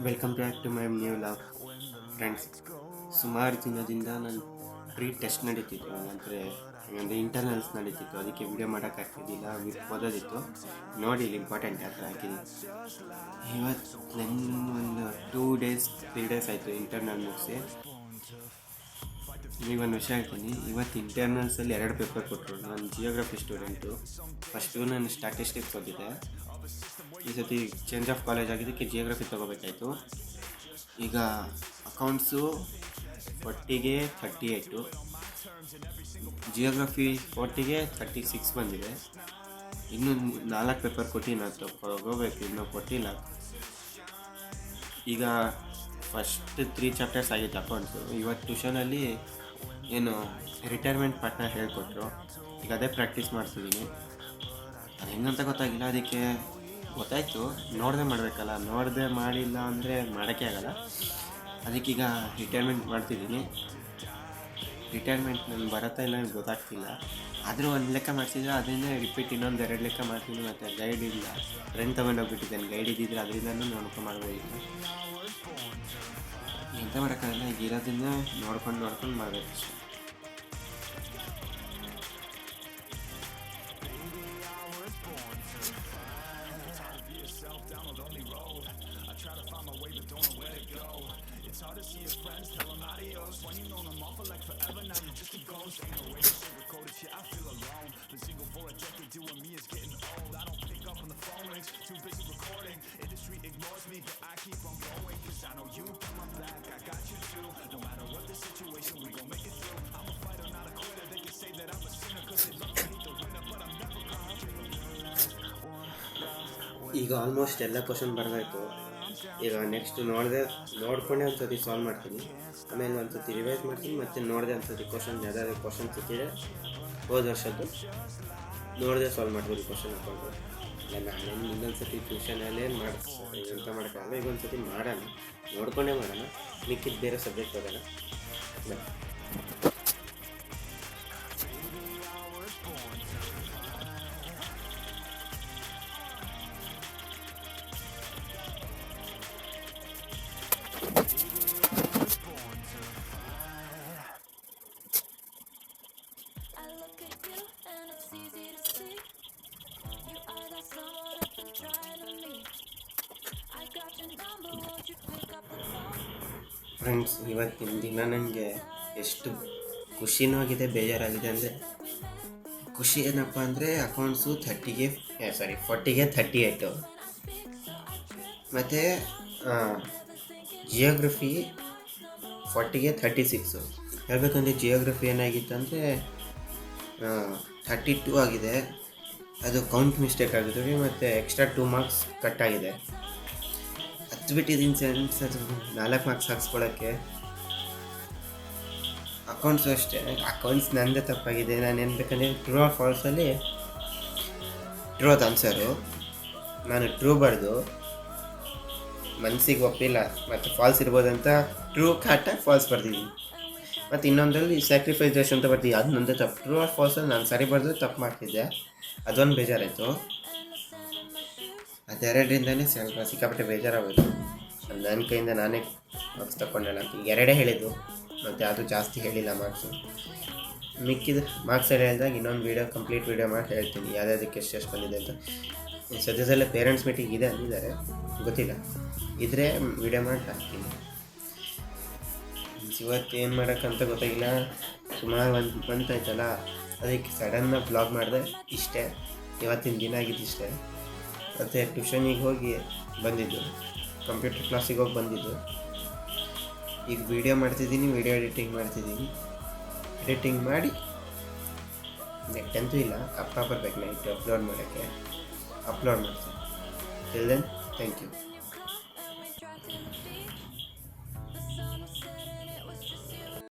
Welcome back to my new log friends. ಸುಮಾರು ದಿನದಿಂದ ನಾನು ಟೆಸ್ಟ್ ನಡೀತಿತ್ತು, ಅಂದರೆ ಇಂಟರ್ನಲ್ಸ್ ನಡೀತಿತ್ತು. ಅದಕ್ಕೆ ವಿಡಿಯೋ ಮಾಡೋಕ್ಕಾಗ್ತಿದ್ದಿಲ್ಲ, ಓದೋದಿತ್ತು. ನೋಡಿ ಇಲ್ಲಿ ಇಂಪಾರ್ಟೆಂಟ್ ಆ ಥರ ಹಾಕಿದ್ದೀನಿ. ಇವತ್ತು ಒಂದು 2-3 ಡೇಸ್ ಆಯಿತು ಇಂಟರ್ನಲ್ ಮುಗಿಸಿ. ನೀವೊಂದು ವಿಷಯ ಹೇಳ್ತೀನಿ, ಇವತ್ತು ಇಂಟರ್ನಲ್ಸಲ್ಲಿ 2 ಪೇಪರ್ ಕೊಟ್ಟರು. ನಾನು ಜಿಯೋಗ್ರಫಿ ಸ್ಟೂಡೆಂಟು. ಫಸ್ಟು ನಾನು ಸ್ಟ್ಯಾಟಿಸ್ಟಿಕ್ಸ್ ಓದಿದ್ದೆ. ಈ ಸತಿ ಚೇಂಜ್ ಆಫ್ ಕಾಲೇಜ್ ಆಗಿದ್ದಕ್ಕೆ ಜಿಯೋಗ್ರಫಿ ತೊಗೋಬೇಕಾಯಿತು. ಈಗ ಅಕೌಂಟ್ಸು 40ಗೆ 38, ಜಿಯೋಗ್ರಫಿ 40ಗೆ 36 ಬಂದಿದೆ. ಇನ್ನೂ 4 ಪೇಪರ್ ಕೊಟ್ಟಿನ ತಗೋಬೇಕು, ಇನ್ನೂ ಕೊಟ್ಟಿಲ್ಲ. ಈಗ ಫಸ್ಟ್ 3 ಚಾಪ್ಟರ್ಸ್ ಆಗಿತ್ತು ಅಕೌಂಟ್ಸು. ಇವತ್ತು ಟ್ಯೂಷನಲ್ಲಿ ಏನು ರಿಟೈರ್ಮೆಂಟ್ ಪಾಠ ಹೇಳ್ಕೊಟ್ರು. ಈಗ ಅದೇ ಪ್ರಾಕ್ಟೀಸ್ ಮಾಡ್ತಿದ್ದೀನಿ. ಅದು ಹೆಂಗಂತ ಗೊತ್ತಾಗಿಲ್ಲ, ಅದಕ್ಕೆ ಗೊತ್ತಾಯಿತು ನೋಡದೆ ಮಾಡಬೇಕಲ್ಲ. ನೋಡದೆ ಮಾಡಿಲ್ಲ ಅಂದರೆ ಮಾಡೋಕ್ಕೆ ಆಗಲ್ಲ. ಅದಕ್ಕೀಗ ರಿಟೈರ್ಮೆಂಟ್ ಮಾಡ್ತಿದ್ದೀನಿ. ರಿಟೈರ್ಮೆಂಟ್ ನನಗೆ ಬರುತ್ತಾ ಇಲ್ಲ ನನಗೆ ಗೊತ್ತಾಗ್ತಿಲ್ಲ. ಆದರೂ ಒಂದು ಲೆಕ್ಕ ಮಾಡಿಸಿದ್ರೆ ಅದರಿಂದ ರಿಪೀಟ್ ಇನ್ನೊಂದು 2 ಲೆಕ್ಕ ಮಾಡ್ತೀನಿ. ಮತ್ತು ಗೈಡ್ ಇಲ್ಲ, ಫ್ರೆಂಡ್ ತೊಗೊಂಡೋಗ್ಬಿಟ್ಟಿದ್ದೇನೆ. ಗೈಡ್ ಇದ್ದಿದ್ರೆ ಅದರಿಂದನೂ ನೋಡ್ಕೊಂಡು ಮಾಡ್ಬೋದಿಲ್ಲ. ಎಂತ ಮಾಡೋಕ್ಕಾಗಲ್ಲ, ಈಗ ಇರೋದನ್ನ ನೋಡ್ಕೊಂಡು ಮಾಡಬೇಕು ಅಷ್ಟೇ. ಈಗ ಆಲ್ಮೋಸ್ಟ್ ಎಲ್ಲ ಕ್ವಶನ್ ಬರಬೇಕು. ಈಗ ನೆಕ್ಸ್ಟ್ ನೋಡ್ಕೊಂಡೆ ಒಂದು ಸತಿ ಸಾಲ್ವ್ ಮಾಡ್ತೀನಿ. ಆಮೇಲೆ ಒಂದು ಸತಿ ರಿವೈಸ್ ಮಾಡ್ತೀನಿ. ಮತ್ತು ನೋಡಿದೆ ಒಂದು ಸತಿ ಯಾವ್ದಾದ್ರು ಕ್ವಶನ್ ಸಿಕ್ಕಿದೆ ಹೋದ ವರ್ಷದ್ದು ನೋಡಿದೆ ಸಾಲ್ವ್ ಮಾಡ್ಬೋದು ಕ್ವಶನ್ ಹಾಕೊಂಡು. ಇಲ್ಲ ನಾನು ಇನ್ನೊಂದು ಸತಿ ಟ್ಯೂಷನಲ್ಲೇ ಎಂತ ಮಾಡೋಕ್ಕಾಗಲ್ಲ. ಈಗ ಒಂದು ಸತಿ ಮಾಡೋಣ, ನೋಡ್ಕೊಂಡೇ ಮಾಡೋಣ. ಮಿಕ್ಕಿದ್ದು ಬೇರೆ ಸಬ್ಜೆಕ್ಟ್ ಹೋಗೋಣ. ಫ್ರೆಂಡ್ಸ್, ಇವತ್ತಿನ ದಿನ ನನಗೆ ಎಷ್ಟು ಖುಷಿನೂ ಆಗಿದೆ, ಬೇಜಾರಾಗಿದೆ. ಅಂದರೆ ಖುಷಿ ಏನಪ್ಪ ಅಂದರೆ ಅಕೌಂಟ್ಸು 40ಗೆ 38, ಮತ್ತು ಜಿಯೋಗ್ರಫಿ 40ಗೆ 36. ಹೇಳ್ಬೇಕಂದ್ರೆ ಜಿಯೋಗ್ರಫಿ ಏನಾಗಿತ್ತು ಅಂದರೆ 32 ಆಗಿದೆ. ಅದು ಕೌಂಟ್ ಮಿಸ್ಟೇಕ್ ಆಗಿತ್ತು. ಮತ್ತು ಎಕ್ಸ್ಟ್ರಾ 2 ಮಾರ್ಕ್ಸ್ ಕಟ್ ಆಗಿದೆ. ಹತ್ತು ಬಿಟ್ಟಿದ್ದೀನಿ ಸೆನ್ಸ್, ಅದು 4 ಮಾರ್ಕ್ಸ್ ಹಾಕ್ಸ್ಕೊಳ್ಳೋಕ್ಕೆ. ಅಕೌಂಟ್ಸು ಅಷ್ಟೇ, ಅಕೌಂಟ್ಸ್ ನನ್ನದೇ ತಪ್ಪಾಗಿದೆ. ನಾನು ಏನು ಬೇಕಂದರೆ ಟ್ರೂ ಆರ್ ಫಾಲ್ಸಲ್ಲಿ ಟ್ರೂ ಅದು ಆನ್ಸರು. ನಾನು ಟ್ರೂ ಬರೆದು ಮನಸ್ಸಿಗೆ ಒಪ್ಪಿಲ್ಲ ಮತ್ತು ಫಾಲ್ಸ್ ಇರ್ಬೋದಂತ ಟ್ರೂ ಕಾಟ ಫಾಲ್ಸ್ ಬರ್ದಿದ್ದೀನಿ. ಮತ್ತು ಇನ್ನೊಂದರಲ್ಲಿ ಸ್ಯಾಕ್ರಿಫೈಸ್ ರೇಷ್ ಅಂತ ಬರ್ತೀವಿ, ಅದನ್ನೊಂದೇ ತಪ್ಪು. ಟ್ರೂ ಆರ್ ಫಾಲ್ಸಲ್ಲಿ ನಾನು ಸರಿ ಬರೆದು ತಪ್ಪು ಮಾಡ್ತಿದ್ದೆ, ಅದೊಂದು ಬೇಜಾರಾಯಿತು. ಅದೆರಡರಿಂದನೇ ಸ್ವಲ್ಪ ಸಿಕ್ಕಾಪಟ್ಟೆ ಬೇಜಾರಾಗೋದು. ನನ್ನ ಕೈಯಿಂದ ನಾನೇ ಮಾರ್ಕ್ಸ್ ತಗೊಂಡಲ್ಲ ಅಂತ. ಈಗ 2 ಹೇಳಿದ್ದು, ಮತ್ತು ಅದು ಜಾಸ್ತಿ ಹೇಳಿಲ್ಲ ಮಾರ್ಕ್ಸು. ಮಿಕ್ಕಿದ ಮಾರ್ಕ್ಸ್ ಎಲ್ಲ ಹೇಳಿದಾಗ ಇನ್ನೊಂದು ಕಂಪ್ಲೀಟ್ ವೀಡಿಯೋ ಮಾಡಿ ಹೇಳ್ತೀನಿ ಯಾವುದಕ್ಕೆ ಎಷ್ಟು ಬಂದಿದೆ ಅಂತ. ಸದ್ಯದಲ್ಲೇ ಪೇರೆಂಟ್ಸ್ ಮೀಟಿಂಗ್ ಇದೆ ಅಂದಿದ್ದಾರೆ, ಗೊತ್ತಿಲ್ಲ. ಇದ್ರೆ ವೀಡಿಯೋ ಮಾಡಿ ಹಾಕ್ತೀನಿ. ಇವತ್ತು ಏನು ಮಾಡೋಕ್ಕಂತ ಗೊತ್ತಾಗಿಲ್ಲ. ಸುಮಾರು ಒಂದು ಮಂತ್ ಆಯ್ತಲ್ಲ, ಅದಕ್ಕೆ ಸಡನ್ನಾಗಿ ಬ್ಲಾಗ್ ಮಾಡಿದೆ. ಇಷ್ಟೇ ಇವತ್ತಿನ ದಿನ ಆಗಿದ್ದು ಇಷ್ಟೇ. ಮತ್ತು ಟ್ಯೂಷನಿಗೆ ಹೋಗಿ ಬಂದಿದ್ದು, ಕಂಪ್ಯೂಟರ್ ಕ್ಲಾಸಿಗೆ ಹೋಗಿ ಬಂದಿದ್ದು. ಈಗ ವೀಡಿಯೋ ಮಾಡ್ತಿದ್ದೀನಿ, ವೀಡಿಯೋ ಎಡಿಟಿಂಗ್ ಮಾಡ್ತಿದ್ದೀನಿ. ಎಡಿಟಿಂಗ್ ಮಾಡಿ ನೆಟ್ ಅಂತೂ ಇಲ್ಲ, ಬರ್ಬೇಕು ನೈಟ್ ಅಪ್ಲೋಡ್ ಮಾಡೋಕ್ಕೆ. ಅಪ್ಲೋಡ್ ಮಾಡ್ತೀನಿ. Till then thank you.